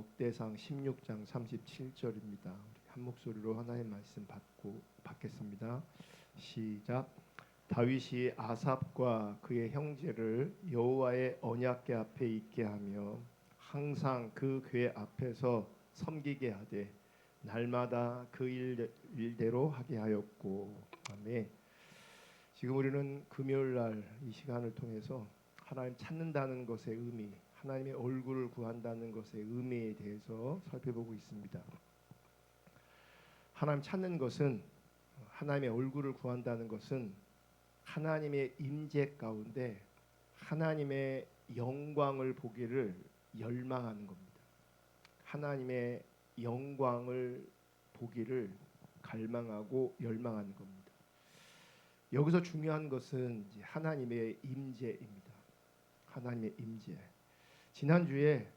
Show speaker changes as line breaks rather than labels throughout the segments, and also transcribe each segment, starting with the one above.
역대상 16장 37절입니다. 한 목소리로 하나님의 말씀 받겠습니다. 시작. 다윗이 아삽과 그의 형제를 여호와의 언약궤 앞에 있게 하며 항상 그 궤 앞에서 섬기게 하되 날마다 그 일대로 하게 하였고. 아멘. 지금 우리는 금요일 날 이 시간을 통해서 하나님 찾는다는 것의 의미, 하나님의 얼굴을 구한다는 것의 의미에 대해서 살펴보고 있습니다. 하나님 찾는 것은, 하나님의 얼굴을 구한다는 것은 하나님의 임재 가운데 하나님의 영광을 보기를 열망하는 겁니다. 하나님의 영광을 보기를 갈망하고 열망하는 겁니다. 여기서 중요한 것은 이제 하나님의 임재입니다. 하나님의 임재. 지난주에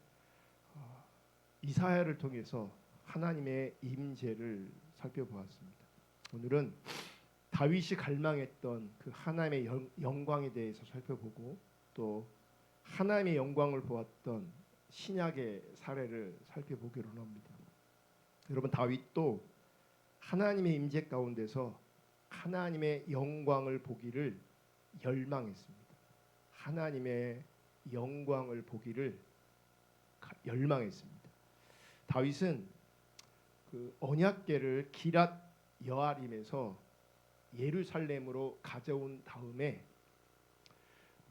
이사야를 통해서 하나님의 임재를 살펴보았습니다. 오늘은 다윗이 갈망했던 그 하나님의 영광에 대해서 살펴보고 또 하나님의 영광을 보았던 신약의 사례를 살펴보기로 합니다. 여러분, 다윗도 하나님의 임재 가운데서 하나님의 영광을 보기를 열망했습니다. 하나님의 영광을 보기를 열망했습니다. 다윗은 그 언약궤를 기랏 여아림에서 예루살렘으로 가져온 다음에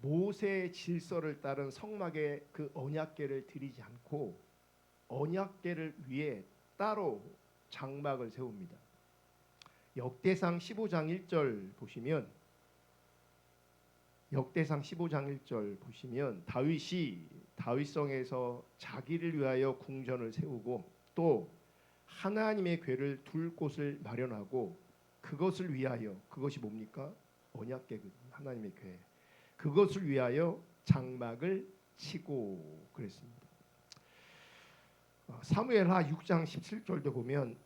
모세의 질서를 따른 성막에 그 언약궤를 드리지 않고 언약궤를 위해 따로 장막을 세웁니다. 역대상 15장 1절 보시면 다윗이 다윗성에서 자기를 위하여 궁전을 세우고 또 하나님의 궤를 둘 곳을 마련하고 그것을 위하여, 그것이 뭡니까? 언약궤, 하나님의 궤. 그것을 위하여 장막을 치고 그랬습니다. 사무엘하 6장 17절도 보면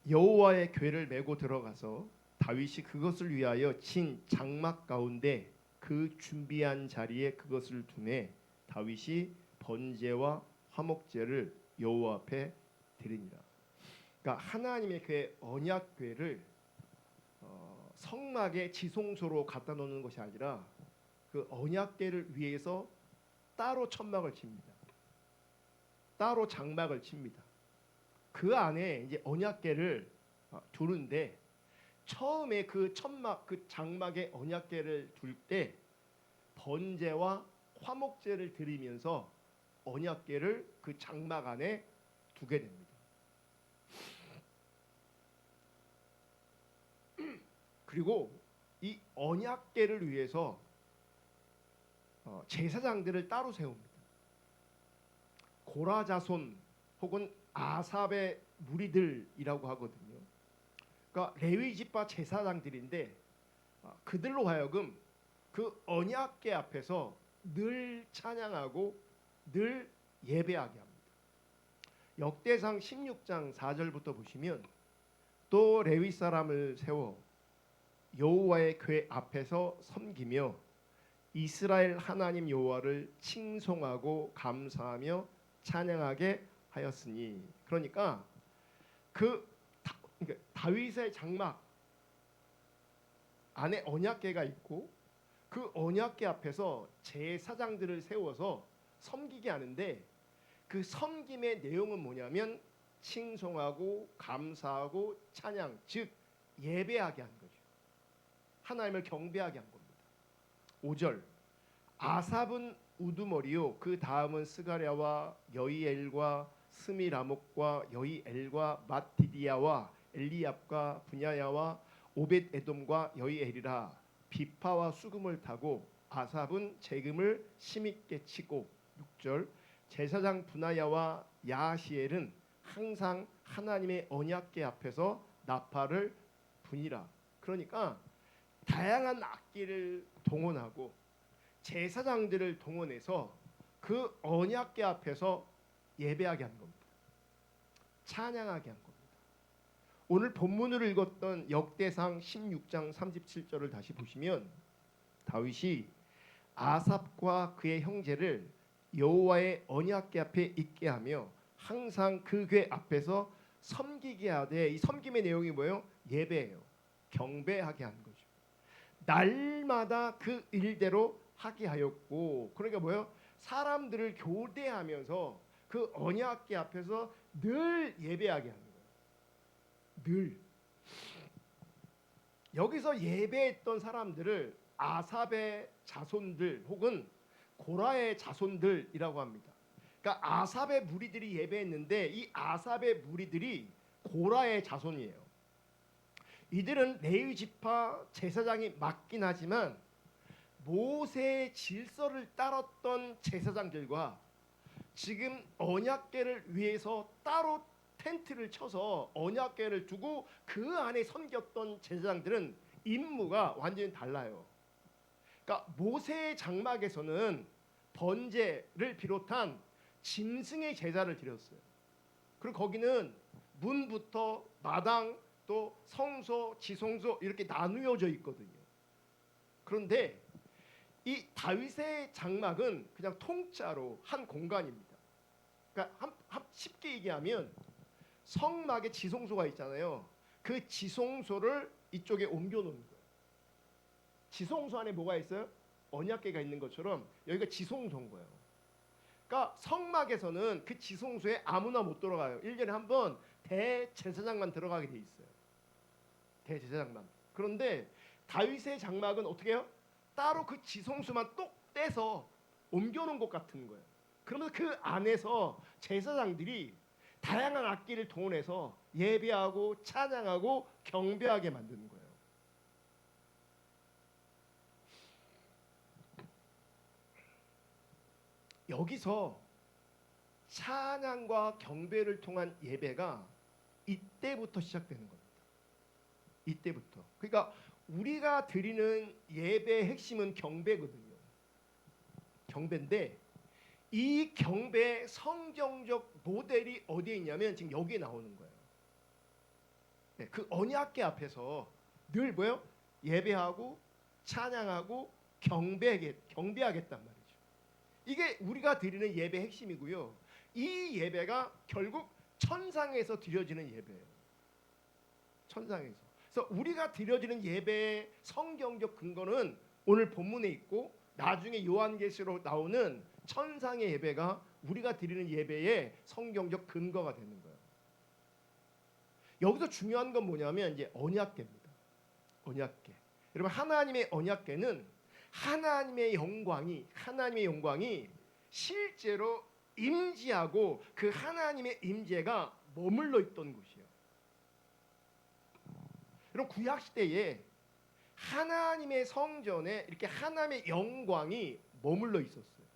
여호와의 궤를 메고 들어가서 다윗이 그것을 위하여 친 장막 가운데 그 준비한 자리에 그것을 두매 다윗이 번제와 화목제를 여호와 앞에 드리니라. 그러니까 하나님의 궤, 언약궤를 성막의 지성소로 갖다 놓는 것이 아니라 그 언약궤를 위해서 따로 천막을 칩니다. 따로 장막을 칩니다. 그 안에 이제 언약궤를 두는데 처음에 그 천막, 그 장막에 언약궤를 둘 때 번제와 화목제를 드리면서 언약궤를 그 장막 안에 두게 됩니다. 그리고 이 언약궤를 위해서 제사장들을 따로 세웁니다. 고라 자손 혹은 아삽의 무리들이라고 하거든요. 그러니까 레위 지파 제사장들인데 그들로 하여금 그 언약궤 앞에서 늘 찬양하고 늘 예배하게 합니다. 역대상 16장 4절부터 보시면 또 레위 사람을 세워 여호와의 궤 앞에서 섬기며 이스라엘 하나님 여호와를 칭송하고 감사하며 찬양하게 하였으니. 그러니까 다윗의 장막 안에 언약궤가 있고 그 언약궤 앞에서 제사장들을 세워서 섬기게 하는데 그 섬김의 내용은 뭐냐면 칭송하고 감사하고 찬양, 즉 예배하게 한 거죠. 하나님을 경배하게 한 겁니다. 5절. 아삽은 우두머리요 그 다음은 스가랴와 여이엘과 스미라목과 여이엘과 맏디디야와 엘리압과 분야야와 오벳 에돔과 여이엘이라. 비파와 수금을 타고 아삽은 재금을 심있게 치고. 6절. 제사장 분야야와 야시엘은 항상 하나님의 언약궤 앞에서 나팔을 부니라. 그러니까 다양한 악기를 동원하고 제사장들을 동원해서 그 언약궤 앞에서 예배하게 한 겁니다. 찬양하게 한 겁니다. 오늘 본문을 읽었던 역대상 16장 37절을 다시 보시면 다윗이 아삽과 그의 형제를 여호와의 언약궤 앞에 있게 하며 항상 그 궤 앞에서 섬기게 하되, 이 섬김의 내용이 뭐예요? 예배예요. 경배하게 하는 거죠. 날마다 그 일대로 하게 하였고, 그러니까 뭐예요? 사람들을 교대하면서 그 언약궤 앞에서 늘 예배하게 하는 거예요. 늘. 여기서 예배했던 사람들을 아삽의 자손들 혹은 고라의 자손들이라고 합니다. 그러니까 아삽의 무리들이 예배했는데 이 아삽의 무리들이 고라의 자손이에요. 이들은 레위 지파 제사장이 맞긴 하지만 모세의 질서를 따랐던 제사장들과 지금 언약궤를 위해서 따로 텐트를 쳐서 언약궤를 두고 그 안에 섬겼던 제사장들은 임무가 완전히 달라요. 그러니까 모세의 장막에서는 번제를 비롯한 짐승의 제사를 드렸어요. 그리고 거기는 문부터 마당 또 성소, 지성소 이렇게 나누어져 있거든요. 그런데 이 다윗의 장막은 그냥 통짜로 한 공간입니다. 그러니까 쉽게 얘기하면 성막에 지성소가 있잖아요. 그 지성소를 이쪽에 옮겨 놓은 거예요. 지성소 안에 뭐가 있어요? 언약궤가 있는 것처럼 여기가 지성소인 거예요. 그러니까 성막에서는 그 지성소에 아무나 못 들어가요. 1년에 한 번 대제사장만 들어가게 돼 있어요. 대제사장만. 그런데 다윗의 장막은 어떻게 해요? 따로 그 지성소만 똑 떼서 옮겨놓은 것 같은 거예요. 그러면서 그 안에서 제사장들이 다양한 악기를 동원해서 예배하고 찬양하고 경배하게 만드는 거예요. 여기서 찬양과 경배를 통한 예배가 이때부터 시작되는 겁니다. 이때부터. 그러니까 우리가 드리는 예배의 핵심은 경배거든요. 경배인데 이 경배의 성경적 모델이 어디에 있냐면 지금 여기에 나오는 거예요. 네, 그 언약궤 앞에서 늘 뭐예요? 예배하고 찬양하고 경배하겠단 말이에요. 이게 우리가 드리는 예배 핵심이고요. 이 예배가 결국 천상에서 드려지는 예배예요. 천상에서. 그래서 우리가 드려지는 예배의 성경적 근거는 오늘 본문에 있고 나중에 요한계시록 나오는 천상의 예배가 우리가 드리는 예배의 성경적 근거가 되는 거예요. 여기서 중요한 건 뭐냐면 이제 언약궤입니다. 언약궤. 여러분 하나님의 언약궤는 하나님의 영광이 실제로 임재하고 그 하나님의 임재가 머물러 있던 곳이에요. 여러분 구약 시대에 하나님의 성전에 이렇게 하나님의 영광이 머물러 있었어요.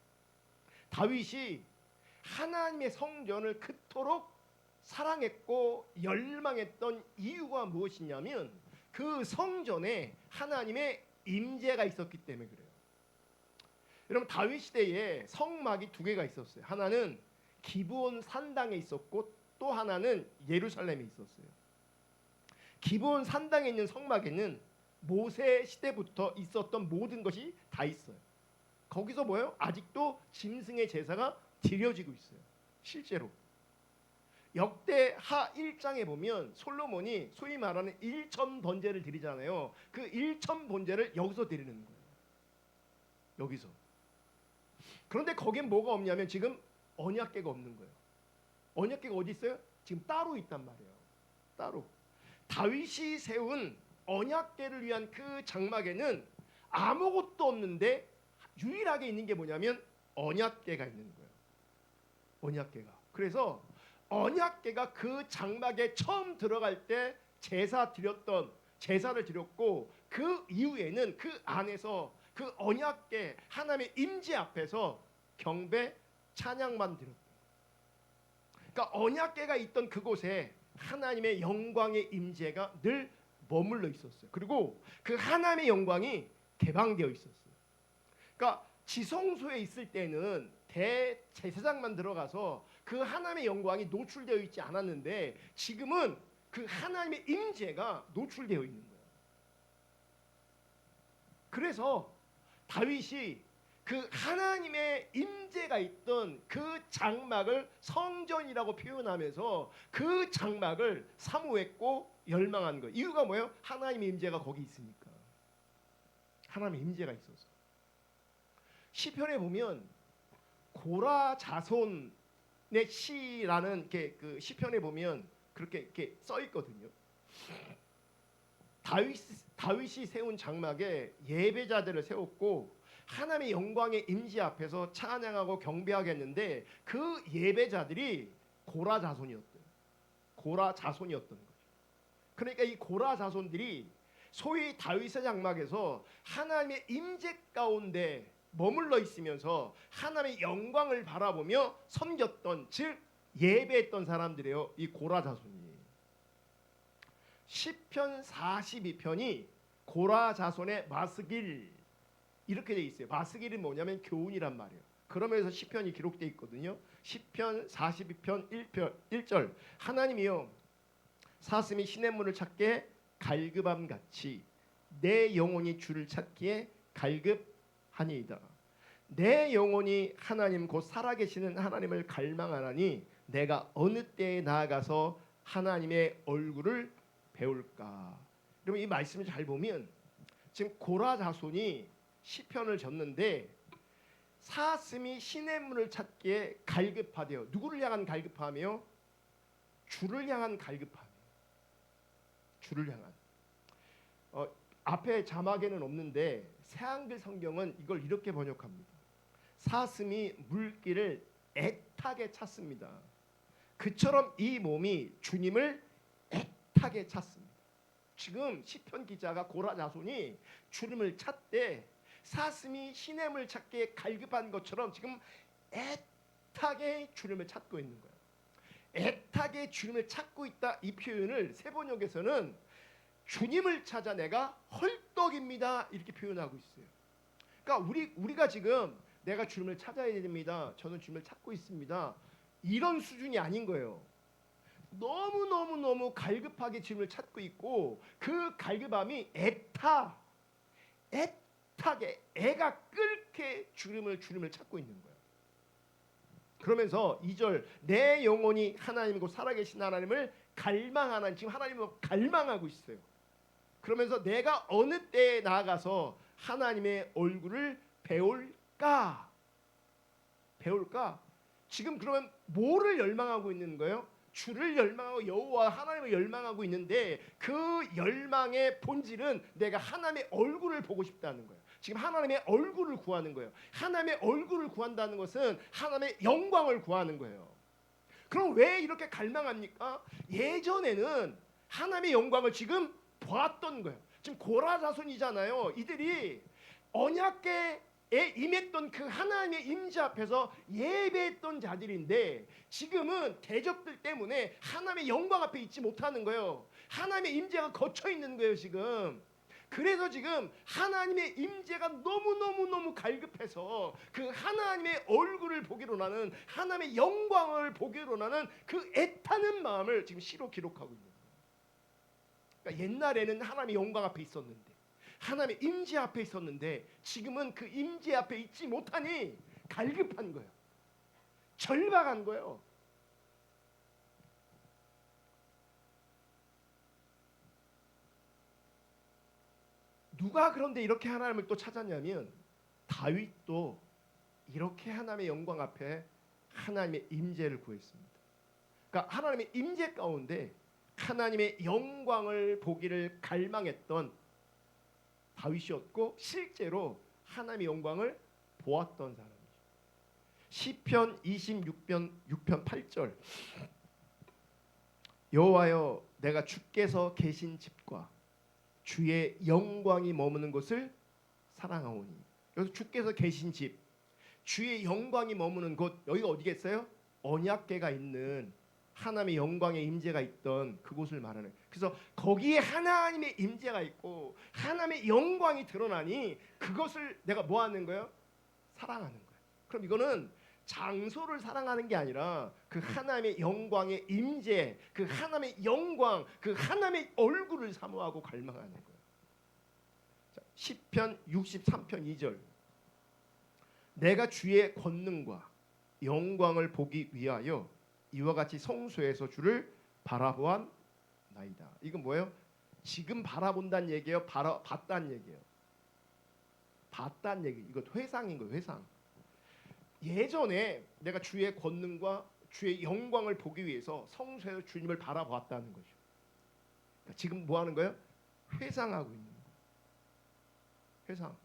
다윗이 하나님의 성전을 그토록 사랑했고 열망했던 이유가 무엇이냐면 그 성전에 하나님의 임재가 있었기 때문에 그래요. 여러분 다윗 시대에 성막이 두 개가 있었어요. 하나는 기브온 산당에 있었고 또 하나는 예루살렘에 있었어요. 기브온 산당에 있는 성막에는 모세 시대부터 있었던 모든 것이 다 있어요. 거기서 뭐예요? 아직도 짐승의 제사가 드려지고 있어요. 실제로. 역대하 1장에 보면 솔로몬이 소위 말하는 일천 번제를 드리잖아요. 그 일천 번제를 여기서 드리는 거예요. 여기서. 그런데 거긴 뭐가 없냐면 지금 언약궤가 없는 거예요. 언약궤가 어디 있어요? 지금 따로 있단 말이에요. 따로. 다윗이 세운 언약궤를 위한 그 장막에는 아무것도 없는데 유일하게 있는 게 뭐냐면 언약궤가 있는 거예요. 언약궤가. 그래서 언약궤가 그 장막에 처음 들어갈 때 제사를 드렸고 그 이후에는 그 안에서 그 언약궤 하나님의 임재 앞에서 경배 찬양만 드렸고, 그러니까 언약궤가 있던 그곳에 하나님의 영광의 임재가 늘 머물러 있었어요. 그리고 그 하나님의 영광이 개방되어 있었어요. 그러니까 지성소에 있을 때는 대제사장만 들어가서 그 하나님의 영광이 노출되어 있지 않았는데 지금은 그 하나님의 임재가 노출되어 있는 거예요. 그래서 다윗이 그 하나님의 임재가 있던 그 장막을 성전이라고 표현하면서 그 장막을 사모했고 열망한 거예요. 이유가 뭐예요? 하나님의 임재가 거기 있으니까. 하나님의 임재가 있어서. 시편에 보면 고라 자손의 시라는 그 시편에 보면 그렇게 이렇게 써 있거든요. 다윗이 세운 장막에 예배자들을 세웠고 하나님의 영광의 임재 앞에서 찬양하고 경배하겠는데 그 예배자들이 고라 자손이었대요. 고라 자손이었던 거죠. 그러니까 이 고라 자손들이 소위 다윗의 장막에서 하나님의 임재 가운데 머물러 있으면서 하나님의 영광을 바라보며 섬겼던, 즉 예배했던 사람들이에요. 이 고라 자손이. 시편 42편이 고라 자손의 마스길 이렇게 돼 있어요. 마스길이 뭐냐면 교훈이란 말이에요. 그러면서 시편이 기록돼 있거든요. 시편 42편 1절 하나님이여 사슴이 시냇물을 찾게 갈급함 같이 내 영혼이 주를 찾기에 갈급하니이다. 내 영혼이 하나님 곧 살아계시는 하나님을 갈망하나니 내가 어느 때에 나아가서 하나님의 얼굴을 배울까. 여러분 이 말씀을 잘 보면 지금 고라 자손이 시편을 졌는데 사슴이 시냇물을 찾기에 갈급하대요. 누구를 향한 갈급함이요? 주를 향한 갈급함. 주를 향한. 앞에 자막에는 없는데 새한글 성경은 이걸 이렇게 번역합니다. 사슴이 물길을 애타게 찾습니다. 그처럼 이 몸이 주님을 애타게 찾습니다. 지금 시편 기자가 고라 자손이 주님을 찾되 사슴이 시냇물 찾기에 갈급한 것처럼 지금 애타게 주님을 찾고 있는 거예요. 애타게 주님을 찾고 있다. 이 표현을 세번역에서는 주님을 찾아 내가 헐떡입니다 이렇게 표현하고 있어요. 그러니까 우리가 지금 내가 주님을 찾아야 됩니다. 저는 주님을 찾고 있습니다. 이런 수준이 아닌 거예요. 너무 갈급하게 주님을 찾고 있고 그 갈급함이 애타게 애가 끓게 주님을 찾고 있는 거예요. 그러면서 2절 내 영혼이 하나님이고 살아계신 하나님을 갈망하는, 지금 하나님을 갈망하고 있어요. 그러면서 내가 어느 때에 나아가서 하나님의 얼굴을 배울까? 지금 그러면 뭐를 열망하고 있는 거예요? 주를 열망하고 여호와 하나님을 열망하고 있는데 그 열망의 본질은 내가 하나님의 얼굴을 보고 싶다는 거예요. 지금 하나님의 얼굴을 구하는 거예요. 하나님의 얼굴을 구한다는 것은 하나님의 영광을 구하는 거예요. 그럼 왜 이렇게 갈망합니까? 예전에는 하나님의 영광을 지금 보았던 거예요. 지금 고라 자손이잖아요. 이들이 언약궤에 임했던 그 하나님의 임재 앞에서 예배했던 자들인데 지금은 대적들 때문에 하나님의 영광 앞에 있지 못하는 거예요. 하나님의 임재가 거쳐 있는 거예요 지금. 그래서 지금 하나님의 임재가 너무 갈급해서 그 하나님의 얼굴을 보기로 나는, 하나님의 영광을 보기로 나는 그 애타는 마음을 지금 시로 기록하고 있는 거예요. 그러니까 옛날에는 하나님의 영광 앞에 있었는데, 하나님의 임재 앞에 있었는데 지금은 그 임재 앞에 있지 못하니 갈급한 거예요. 절박한 거예요. 누가 그런데 이렇게 하나님을 또 찾았냐면 다윗도 이렇게 하나님의 영광 앞에 하나님의 임재를 구했습니다. 그러니까 하나님의 임재 가운데 하나님의 영광을 보기를 갈망했던 다윗이었고 실제로 하나님의 영광을 보았던 사람이죠. 시편 26편 6편 8절 여호와여 내가 주께서 계신 집과 주의 영광이 머무는 곳을 사랑하오니. 여기서 주께서 계신 집, 주의 영광이 머무는 곳, 여기가 어디겠어요? 언약궤가 있는 하나님의 영광의 임재가 있던 그곳을 말하는. 그래서 거기에 하나님의 임재가 있고 하나님의 영광이 드러나니 그것을 내가 뭐 하는 거예요? 사랑하는 거예요. 그럼 이거는 장소를 사랑하는 게 아니라 그 하나님의 영광의 임재, 그 하나님의 영광, 그 하나님의 얼굴을 사모하고 갈망하는 거예요. 자, 시편 63편 2절 내가 주의 권능과 영광을 보기 위하여 이와 같이 성소에서 주를 바라보았나이다. 이건 뭐예요? 지금 바라본다는 얘기예요? 봤다는 얘기예요? 봤다는 얘기. 이거 회상인 거예요. 회상. 예전에 내가 주의 권능과 주의 영광을 보기 위해서 성소에서 주님을 바라보았다는 거죠. 그러니까 지금 뭐 하는 거예요? 회상하고 있는 거예요. 회상.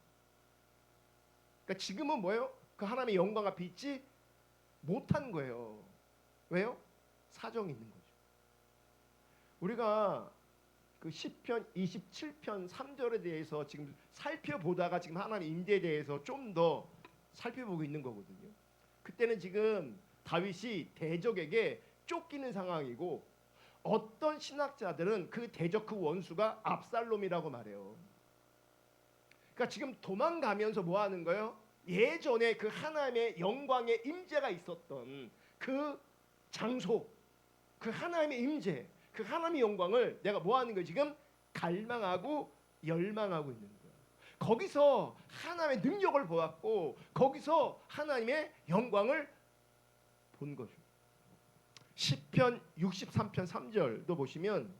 그러니까 지금은 뭐예요? 그 하나님의 영광 앞에 있지 못한 거예요. 왜요? 사정이 있는 거죠. 우리가 그 시편 27편 3절에 대해서 지금 살펴보다가 지금 하나님의 임재에 대해서 좀 더 살펴보고 있는 거거든요. 그때는 지금 다윗이 대적에게 쫓기는 상황이고 어떤 신학자들은 그 대적 그 원수가 압살롬이라고 말해요. 그러니까 지금 도망가면서 뭐 하는 거예요? 예전에 그 하나님의 영광의 임재가 있었던 그 장소, 그 하나님의 임재, 그 하나님의 영광을 내가 뭐 하는 거예요? 지금 갈망하고 열망하고 있는 거예요. 거기서 하나님의 능력을 보았고 거기서 하나님의 영광을 본 거죠. 시편 63편 3절도 보시면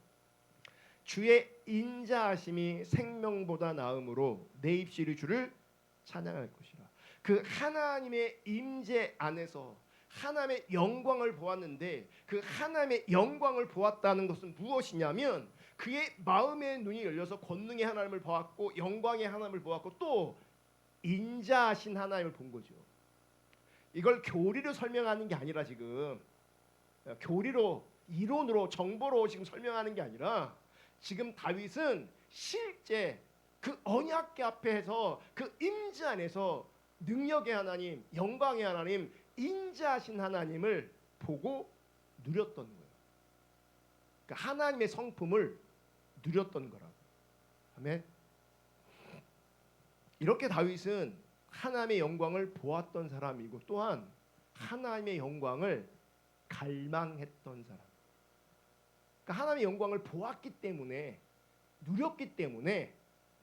주의 인자하심이 생명보다 나음으로 내 입술이 주를 찬양할 것이라. 그 하나님의 임재 안에서 하나님의 영광을 보았는데 그 하나님의 영광을 보았다는 것은 무엇이냐면 그의 마음의 눈이 열려서 권능의 하나님을 보았고 영광의 하나님을 보았고 또 인자하신 하나님을 본 거죠. 이걸 교리로 설명하는 게 아니라 지금 교리로 이론으로 정보로 지금 설명하는 게 아니라 지금 다윗은 실제 그 언약궤 앞에서 그 임재 안에서 능력의 하나님, 영광의 하나님, 인자하신 하나님을 보고 누렸던 거예요. 그러니까 하나님의 성품을 누렸던 거라고. 아멘. 이렇게 다윗은 하나님의 영광을 보았던 사람이고 또한 하나님의 영광을 갈망했던 사람. 그러니까 하나님의 영광을 보았기 때문에 누렸기 때문에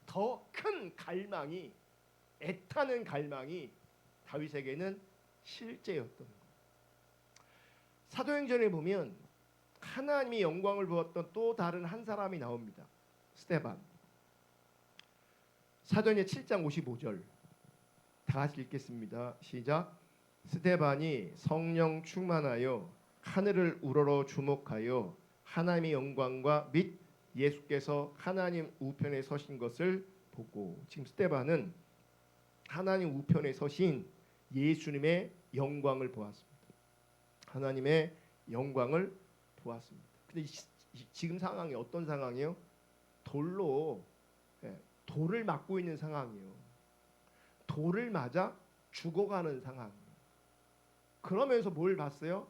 더 큰 갈망이 애타는 갈망이 다윗에게는 실제였던 거예요. 사도행전에 보면 하나님의 영광을 보았던 또 다른 한 사람이 나옵니다. 스데반. 사도행전 7장 55절 다 같이 읽겠습니다. 시작. 스데반이 성령 충만하여 하늘을 우러러 주목하여 하나님의 영광과 및 예수께서 하나님 우편에 서신 것을 보고, 지금 스데반은 하나님 우편에 서신 예수님의 영광을 보았습니다. 하나님의 영광을 보았습니다. 근데 지금 상황이 어떤 상황이에요? 돌을 맞고 있는 상황이에요. 돌을 맞아 죽어가는 상황이에요. 그러면서 뭘 봤어요?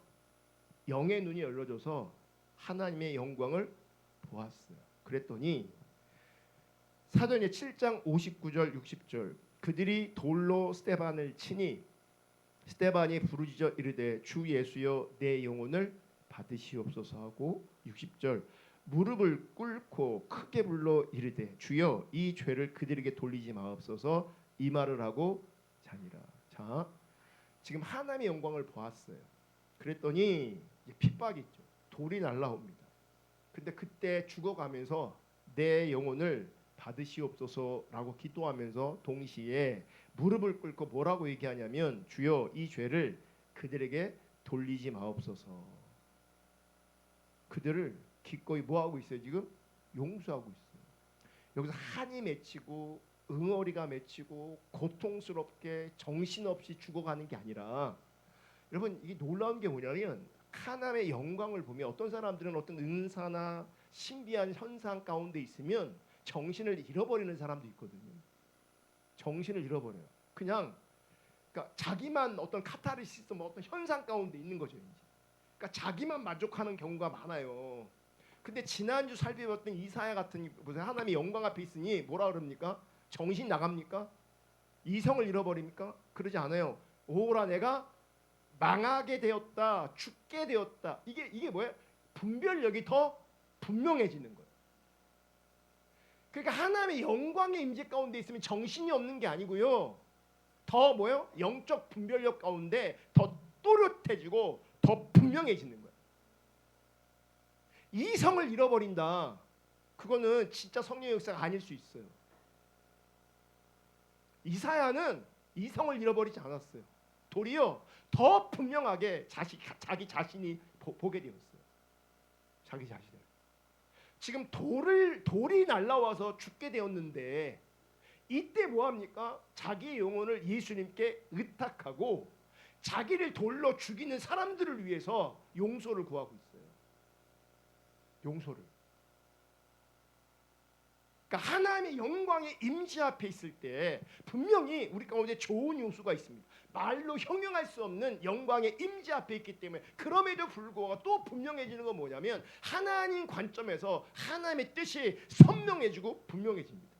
영의 눈이 열려져서 하나님의 영광을 보았어요. 그랬더니 사도행전 7장 59절 60절 그들이 돌로 스데반을 치니 스데반이 부르짖어 이르되 주 예수여 내 영혼을 받으시옵소서 하고 60절 무릎을 꿇고 크게 불러 이르되 주여 이 죄를 그들에게 돌리지 마옵소서 이 말을 하고 자니라. 자, 지금 하나님의 영광을 보았어요. 그랬더니 핍박이 있죠. 돌이 날라옵니다. 근데 그때 죽어가면서 내 영혼을 받으시옵소서라고 기도하면서 동시에 무릎을 꿇고 뭐라고 얘기하냐면 주여 이 죄를 그들에게 돌리지 마옵소서. 그들을 기꺼이 뭐하고 있어요? 지금 용서하고 있어요. 여기서 한이 맺히고 응어리가 맺히고 고통스럽게 정신없이 죽어가는 게 아니라, 여러분 이게 놀라운 게 뭐냐면 하나님의 영광을 보면 어떤 사람들은 어떤 은사나 신비한 현상 가운데 있으면 정신을 잃어버리는 사람도 있거든요. 정신을 잃어버려요. 그냥 그러니까 자기만 어떤 카타르시스 뭐 어떤 현상 가운데 있는 거죠. 이제. 그러니까 자기만 만족하는 경우가 많아요. 근데 지난주 살펴봤던 이사야 같은 무슨 하나님의 영광 앞에 있으니 뭐라 그럽니까? 정신 나갑니까? 이성을 잃어버립니까? 그러지 않아요. 오라 내가 망하게 되었다, 죽게 되었다. 이게 뭐예요? 분별력이 더 분명해지는 거예요. 그러니까 하나님의 영광의 임재 가운데 있으면 정신이 없는 게 아니고요. 더 뭐요? 영적 분별력 가운데 더 또렷해지고 더 분명해지는 거예요. 이성을 잃어버린다. 그거는 진짜 성령의 역사가 아닐 수 있어요. 이사야는 이성을 잃어버리지 않았어요. 도리어 더 분명하게 자기 자신이 보게 되었어요. 자기 자신을. 지금 돌이 날라와서 죽게 되었는데 이때 뭐합니까? 자기의 영혼을 예수님께 의탁하고 자기를 돌로 죽이는 사람들을 위해서 용서를 구하고 있어요. 용서를. 그러니까 하나님의 영광의 임재 앞에 있을 때 분명히 우리 가운데 좋은 요소가 있습니다. 말로 형용할 수 없는 영광의 임재 앞에 있기 때문에 그럼에도 불구하고 또 분명해지는 건 뭐냐면 하나님 관점에서 하나님의 뜻이 선명해지고 분명해집니다.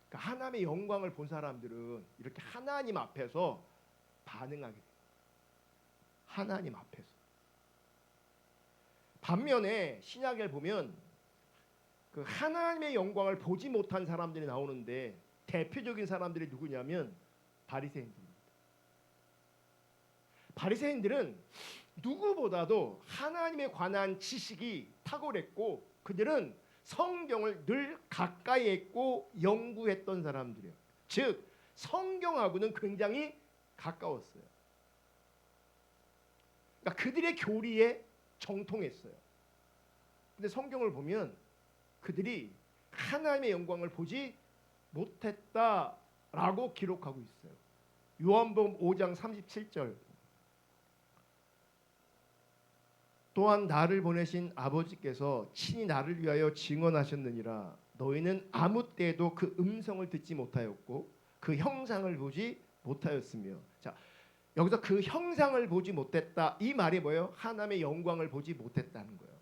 그러니까 하나님의 영광을 본 사람들은 이렇게 하나님 앞에서 반응하게 돼요. 하나님 앞에서. 반면에 신약을 보면 그 하나님의 영광을 보지 못한 사람들이 나오는데 대표적인 사람들이 누구냐면 바리새인들입니다. 바리새인들은 누구보다도 하나님에 관한 지식이 탁월했고 그들은 성경을 늘 가까이 했고 연구했던 사람들이에요. 즉 성경하고는 굉장히 가까웠어요. 그러니까 그들의 교리에 정통했어요. 근데 성경을 보면 그들이 하나님의 영광을 보지 못했다라고 기록하고 있어요. 요한복음 5장 37절. 또한 나를 보내신 아버지께서 친히 나를 위하여 증언하셨느니라. 너희는 아무 때에도 그 음성을 듣지 못하였고 그 형상을 보지 못하였으며. 자, 여기서 그 형상을 보지 못했다. 이 말이 뭐예요? 하나님의 영광을 보지 못했다는 거예요.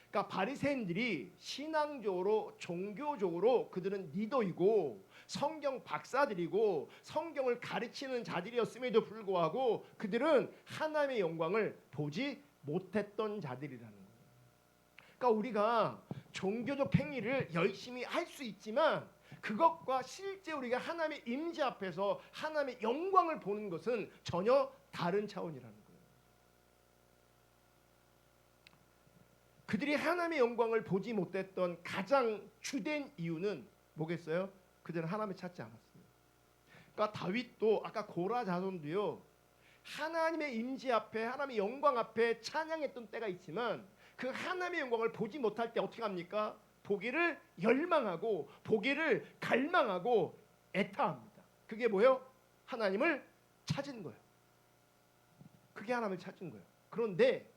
그러니까 바리새인들이 신앙적으로 종교적으로 그들은 리더이고 성경 박사들이고 성경을 가르치는 자들이었음에도 불구하고 그들은 하나님의 영광을 보지 못했던 자들이라는 거예요. 그러니까 우리가 종교적 행위를 열심히 할 수 있지만 그것과 실제 우리가 하나님의 임재 앞에서 하나님의 영광을 보는 것은 전혀 다른 차원이라는 거예요. 그들이 하나님의 영광을 보지 못했던 가장 주된 이유는 뭐겠어요? 그들은 하나님을 찾지 않았어요. 그러니까 다윗도 아까 고라 자손도요. 하나님의 임재 앞에 하나님의 영광 앞에 찬양했던 때가 있지만 그 하나님의 영광을 보지 못할 때 어떻게 합니까? 보기를 열망하고 보기를 갈망하고 애타합니다. 그게 뭐예요? 하나님을 찾은 거예요. 그게 하나님을 찾은 거예요. 그런데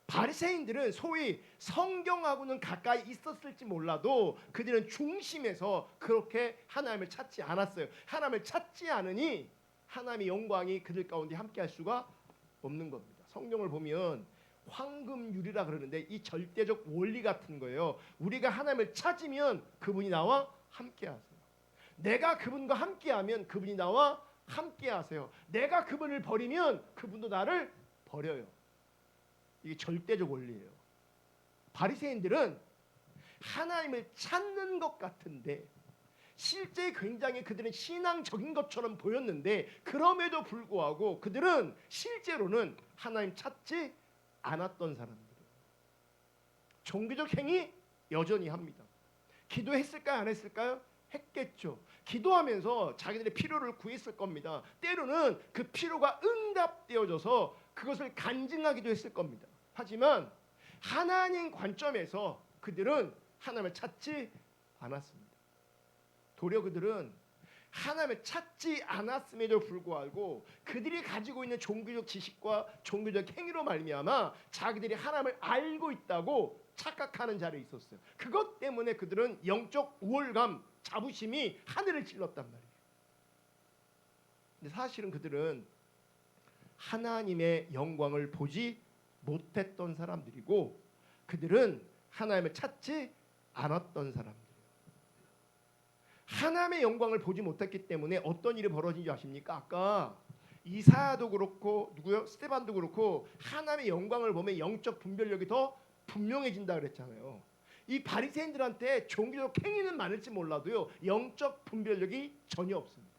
바리새인들은 소위 성경하고는 가까이 있었을지 몰라도 그들은 중심에서 그렇게 하나님을 찾지 않았어요. 하나님을 찾지 않으니 하나님의 영광이 그들 가운데 함께할 수가 없는 겁니다. 성경을 보면 황금률이라 그러는데 이 절대적 원리 같은 거예요. 우리가 하나님을 찾으면 그분이 나와 함께하세요. 내가 그분과 함께하면 그분이 나와 함께하세요. 내가 그분을 버리면 그분도 나를 버려요. 이게 절대적 원리예요. 바리새인들은 하나님을 찾는 것 같은데 실제 굉장히 그들은 신앙적인 것처럼 보였는데 그럼에도 불구하고 그들은 실제로는 하나님 찾지 않았던 사람들이에요. 종교적 행위 여전히 합니다. 기도했을까요? 안 했을까요? 했겠죠. 기도하면서 자기들의 필요를 구했을 겁니다. 때로는 그 필요가 응답되어져서 그것을 간증하기도 했을 겁니다. 하지만 하나님 관점에서 그들은 하나님을 찾지 않았습니다. 도리어 그들은 하나님을 찾지 않았음에도 불구하고 그들이 가지고 있는 종교적 지식과 종교적 행위로 말미암아 자기들이 하나님을 알고 있다고 착각하는 자리에 있었어요. 그것 때문에 그들은 영적 우월감, 자부심이 하늘을 찔렀단 말이에요. 근데 사실은 그들은 하나님의 영광을 보지 못했던 사람들이고 그들은 하나님을 찾지 않았던 사람들이에요. 하나님의 영광을 보지 못했기 때문에 어떤 일이 벌어진지 아십니까? 아까 이사야도 그렇고 누구요? 스데반도 그렇고 하나님의 영광을 보면 영적 분별력이 더 분명해진다 그랬잖아요. 이 바리새인들한테 종교적 행위는 많을지 몰라도요, 영적 분별력이 전혀 없습니다.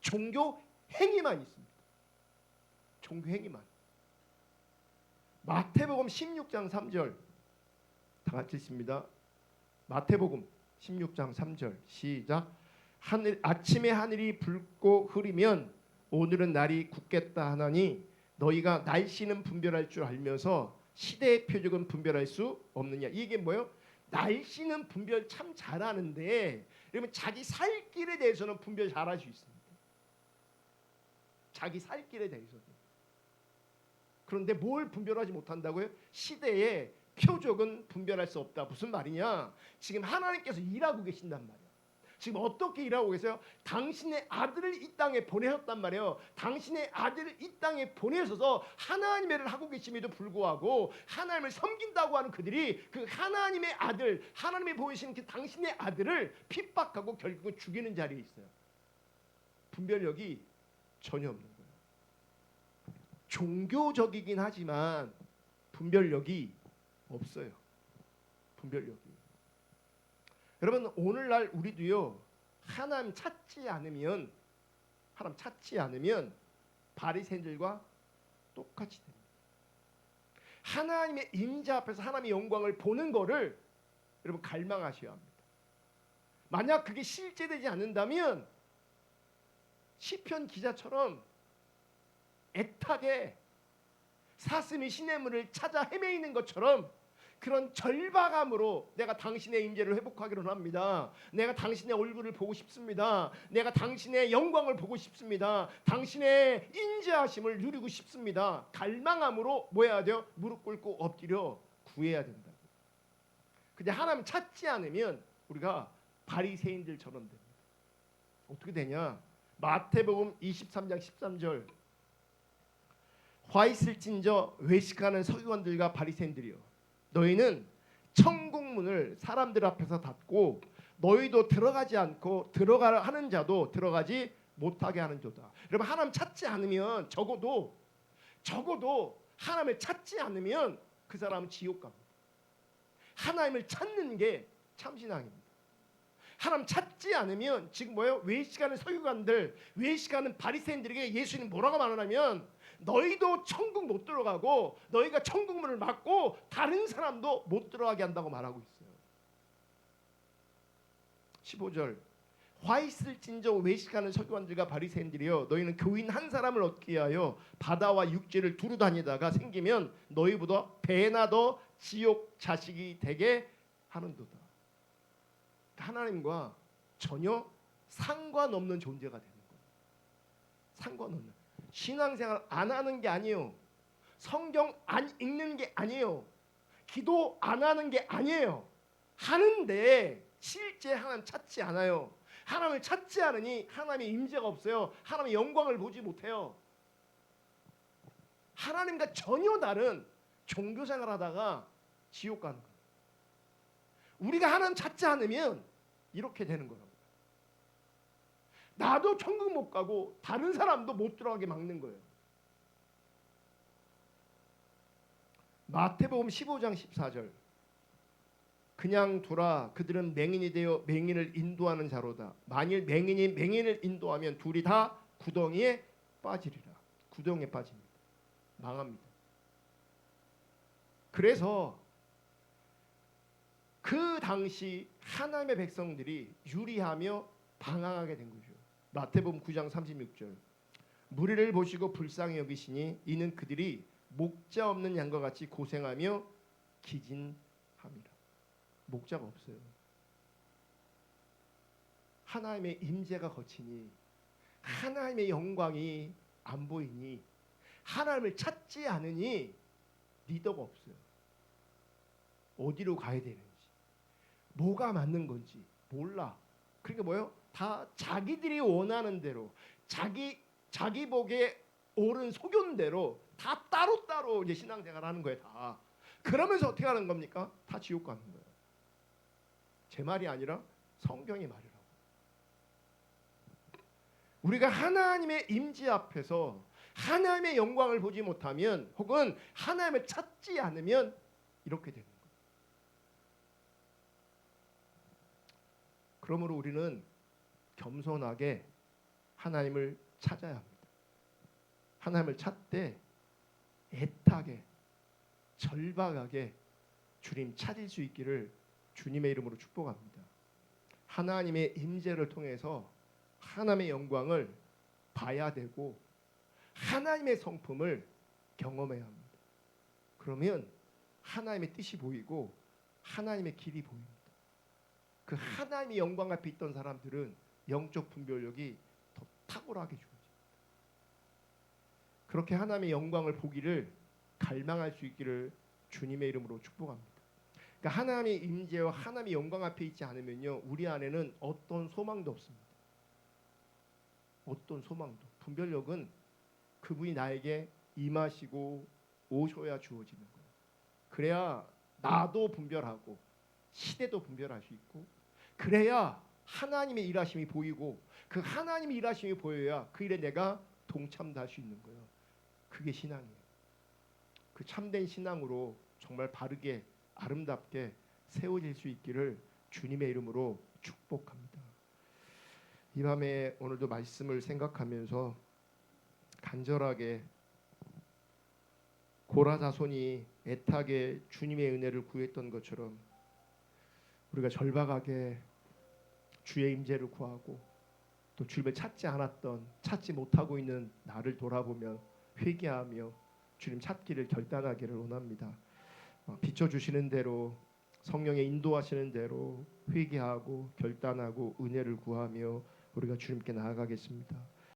종교 행위만 있습니다. 종교 행위만. 마태복음 16장 3절 다 같이 읽습니다. 마태복음 16장 3절 시작. 아침에 하늘이 붉고 흐리면 오늘은 날이 굳겠다 하나니 너희가 날씨는 분별할 줄 알면서 시대의 표적은 분별할 수 없느냐. 이게 뭐예요? 날씨는 분별 참 잘하는데 그러면 자기 살 길에 대해서는 분별 잘할 수 있습니다. 자기 살 길에 대해서는. 그런데 뭘 분별하지 못한다고요? 시대의 표적은 분별할 수 없다. 무슨 말이냐? 지금 하나님께서 일하고 계신단 말이에요. 지금 어떻게 일하고 계세요? 당신의 아들을 이 땅에 보내셨단 말이에요. 당신의 아들을 이 땅에 보내셔서 하나님의 일을 하고 계심에도 불구하고 하나님을 섬긴다고 하는 그들이 그 하나님의 아들, 하나님이 보이시는 그 당신의 아들을 핍박하고 결국은 죽이는 자리에 있어요. 분별력이 전혀 없는 거예요. 종교적이긴 하지만 분별력이 없어요. 분별력이. 여러분 오늘날 우리도요, 하나님 찾지 않으면 바리새인들과 똑같이 됩니다. 하나님의 임재 앞에서 하나님의 영광을 보는 거를 여러분 갈망하셔야 합니다. 만약 그게 실제되지 않는다면 시편 기자처럼 애타게 사슴이 시냇물을 찾아 헤매이는 것처럼 그런 절박함으로 내가 당신의 임재를 회복하기로 합니다. 내가 당신의 얼굴을 보고 싶습니다. 내가 당신의 영광을 보고 싶습니다. 당신의 인자하심을 누리고 싶습니다. 갈망함으로 뭐 해야 돼요? 무릎 꿇고 엎드려 구해야 된다. 근데 하나님 찾지 않으면 우리가 바리새인들처럼 됩니다. 어떻게 되냐? 마태복음 23장 13절 화 있을진저 외식하는 서기관들과 바리새인들이여 너희는 천국문을 사람들 앞에서 닫고 너희도 들어가지 않고 들어가라 하는 자도 들어가지 못하게 하는 조다. 여러분 하나님 찾지 않으면 적어도 하나님을 찾지 않으면 그 사람은 지옥 갑니다. 하나님을 찾는 게 참신앙입니다. 하나님 찾지 않으면 지금 뭐예요? 외식하는 서기관들, 외식하는 바리새인들에게 예수님 뭐라고 말하냐면 너희도 천국 못 들어가고 너희가 천국문을 막고 다른 사람도 못 들어가게 한다고 말하고 있어요. 15절 화 있을진저 외식하는 서기관들과 바리새인들이여 너희는 교인 한 사람을 얻기 위하여 바다와 육지를 두루 다니다가 생기면 너희보다 배나 더 지옥 자식이 되게 하는도다. 하나님과 전혀 상관없는 존재가 되는 거예요. 상관없는. 신앙생활 안 하는 게 아니에요. 성경 안 읽는 게 아니에요. 기도 안 하는 게 아니에요. 하는데 실제 하나님 찾지 않아요. 하나님을 찾지 않으니 하나님의 임재가 없어요. 하나님의 영광을 보지 못해요. 하나님과 전혀 다른 종교생활 하다가 지옥 가는 거예요. 우리가 하나님 찾지 않으면 이렇게 되는 거라고. 나도 천국 못 가고 다른 사람도 못 들어가게 막는 거예요. 마태복음 15장 14절 그냥 두라 그들은 맹인이 되어 맹인을 인도하는 자로다. 만일 맹인이 맹인을 인도하면 둘이 다 구덩이에 빠지리라. 구덩이에 빠집니다. 망합니다. 그래서 그 당시 하나님의 백성들이 유리하며 방황하게 된 거죠. 마태복음 9장 36절 무리를 보시고 불쌍히 여기시니 이는 그들이 목자 없는 양과 같이 고생하며 기진함이라. 목자가 없어요. 하나님의 임재가 거치니 하나님의 영광이 안 보이니 하나님을 찾지 않으니 리더가 없어요. 어디로 가야 되는지 뭐가 맞는 건지 몰라. 그러니까 뭐예요? 다 자기들이 원하는 대로 자기 복에 옳은 소견대로 다 따로따로 이제 신앙생활을 하는 거예요. 다. 그러면서 어떻게 하는 겁니까? 다 지옥 가는 거예요. 제 말이 아니라 성경의 말이라고. 우리가 하나님의 임재 앞에서 하나님의 영광을 보지 못하면 혹은 하나님을 찾지 않으면 이렇게 되는 거예요. 그러므로 우리는 겸손하게 하나님을 찾아야 합니다. 하나님을 찾되 애타게 절박하게 주님 찾을 수 있기를 주님의 이름으로 축복합니다. 하나님의 임재를 통해서 하나님의 영광을 봐야 되고 하나님의 성품을 경험해야 합니다. 그러면 하나님의 뜻이 보이고 하나님의 길이 보입니다. 그 하나님의 영광 앞에 있던 사람들은 영적 분별력이 더 탁월하게 주어집니다. 그렇게 하나님의 영광을 보기를 갈망할 수 있기를 주님의 이름으로 축복합니다. 그러니까 하나님의 임재와 하나님의 영광 앞에 있지 않으면요, 우리 안에는 어떤 소망도 없습니다. 어떤 소망도. 분별력은 그분이 나에게 임하시고 오셔야 주어지는 거예요. 그래야 나도 분별하고 시대도 분별할 수 있고, 그래야 하나님의 일하심이 보이고 그 하나님의 일하심이 보여야 그 일에 내가 동참할 수 있는 거예요. 그게 신앙이에요. 그 참된 신앙으로 정말 바르게 아름답게 세워질 수 있기를 주님의 이름으로 축복합니다. 이 밤에 오늘도 말씀을 생각하면서 간절하게 고라 자손이 애타게 주님의 은혜를 구했던 것처럼 우리가 절박하게 주의 임재를 구하고 또 주님을 찾지 못하고 있는 나를 돌아보며 회개하며 주님 찾기를 결단하기를 원합니다. 비춰주시는 대로 성령의 인도하시는 대로 회개하고 결단하고 은혜를 구하며 우리가 주님께 나아가겠습니다.